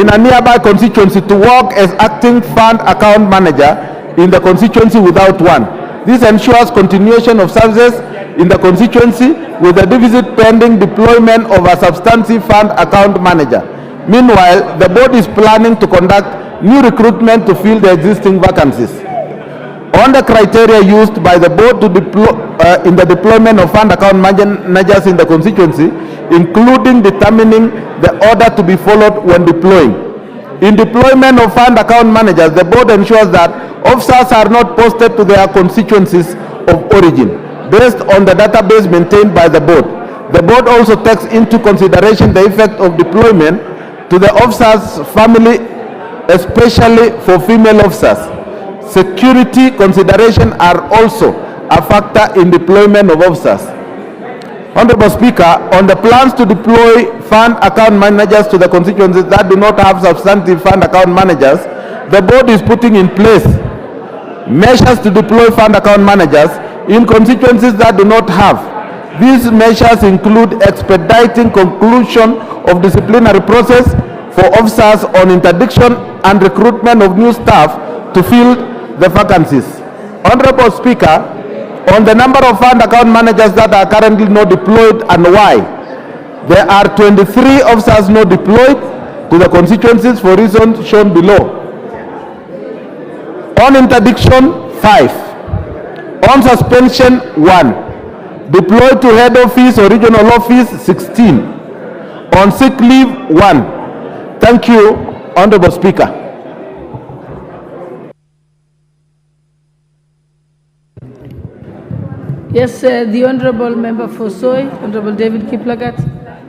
in a nearby constituency to work as acting fund account manager in the constituency without one. This ensures continuation of services in the constituency with a deficit pending deployment of a substantive fund account manager. Meanwhile, the board is planning to conduct new recruitment to fill the existing vacancies. On the criteria used by the board to in the deployment of fund account managers in the constituency, including determining the order to be followed when deploying. In deployment of fund account managers, the board ensures that officers are not posted to their constituencies of origin based on the database maintained by the board. The board also takes into consideration the effect of deployment to the officer's family, especially for female officers. Security considerations are also a factor in deployment of officers. Honorable Speaker, on the plans to deploy fund account managers to the constituencies that do not have substantive fund account managers, the board is putting in place measures to deploy fund account managers in constituencies that do not have. These measures include expediting conclusion of disciplinary process for officers on interdiction and recruitment of new staff to fill the vacancies. Honorable Speaker, on the number of fund account managers that are currently not deployed and why, there are 23 officers not deployed to the constituencies for reasons shown below. On interdiction, 5. On suspension, 1. Deployed to head office or regional office, 16. On sick leave, 1. Thank you, Honorable Speaker. Yes, the Honourable Member for Soy, Honourable David Kiplagat.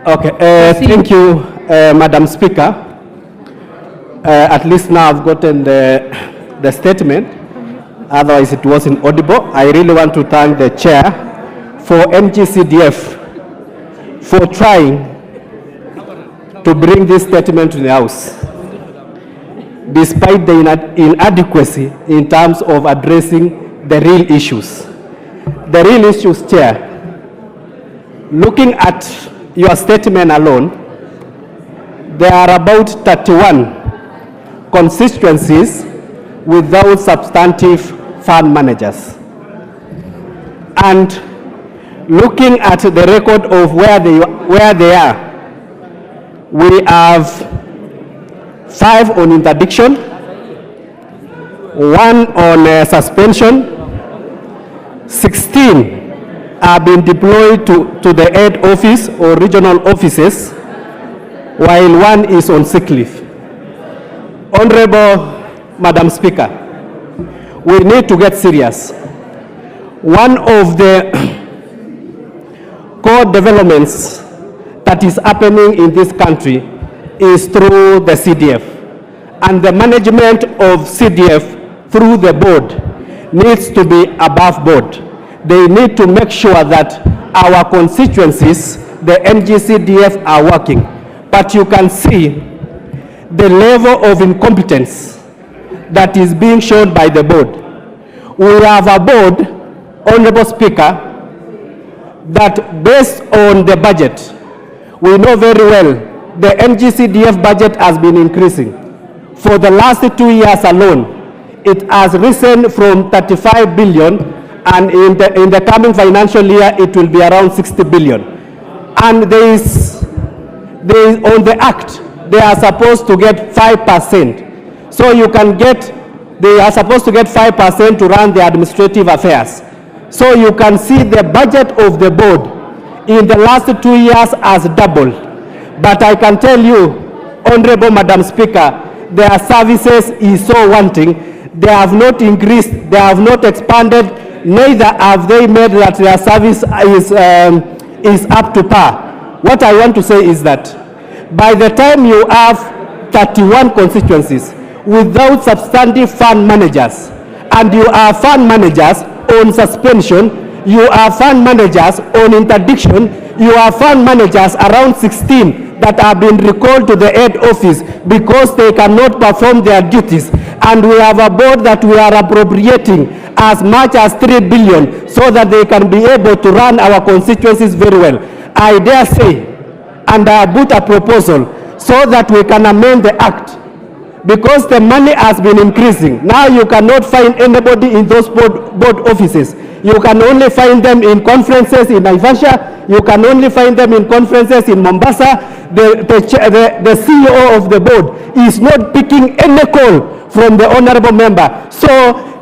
Okay, thank you, Madam Speaker. At least now I've gotten the statement, otherwise it wasn't audible. I really want to thank the Chair for MGCDF for trying to bring this statement to the House, despite the inadequacy in terms of addressing the real issues. The real issues, Chair, looking at your statement alone, there are about 31 constituencies without substantive fund managers. And looking at the record of where they are, we have 5 on interdiction, 1 on suspension, 16 are being deployed to the head office or regional offices, while 1 is on sick leave. Honorable Madam Speaker, we need to get serious. One of the core developments that is happening in this country is through the CDF, and the management of CDF through the board needs to be above board. They need to make sure that our constituencies, the MGCDF, are working. But you can see the level of incompetence that is being shown by the board. We have a board, Honorable Speaker, that based on the budget, we know very well the MGCDF budget has been increasing. For the last 2 years alone, it has risen from 35 billion, and in the coming financial year, it will be around 60 billion. And there is on the act, they are supposed to get 5%. So you can get, they are supposed to get 5% to run the administrative affairs. So you can see the budget of the board in the last 2 years has doubled. But I can tell you, Honorable Madam Speaker, their services is so wanting. They have not increased, they have not expanded, neither have they made that their service is up to par. What I want to say is that by the time you have 31 constituencies without substantive fund managers, and you have fund managers on suspension, you have fund managers on interdiction, you have fund managers around 16 that have been recalled to the head office because they cannot perform their duties. And we have a board that we are appropriating as much as 3 billion so that they can be able to run our constituencies very well. I dare say, and I put a proposal so that we can amend the act. Because the money has been increasing. Now you cannot find anybody in those board offices. You can only find them in conferences in Naivasha. You can only find them in conferences in Mombasa. The CEO of the board is not picking any call from the honorable member. So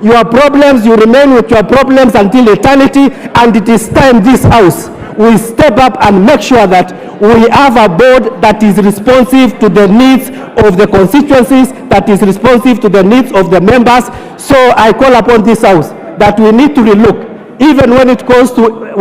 your problems, you remain with your problems until eternity, and it is time this house we step up and make sure that we have a board that is responsive to the needs of the constituencies, that is responsive to the needs of the members. So I call upon this house that we need to relook, even when it comes to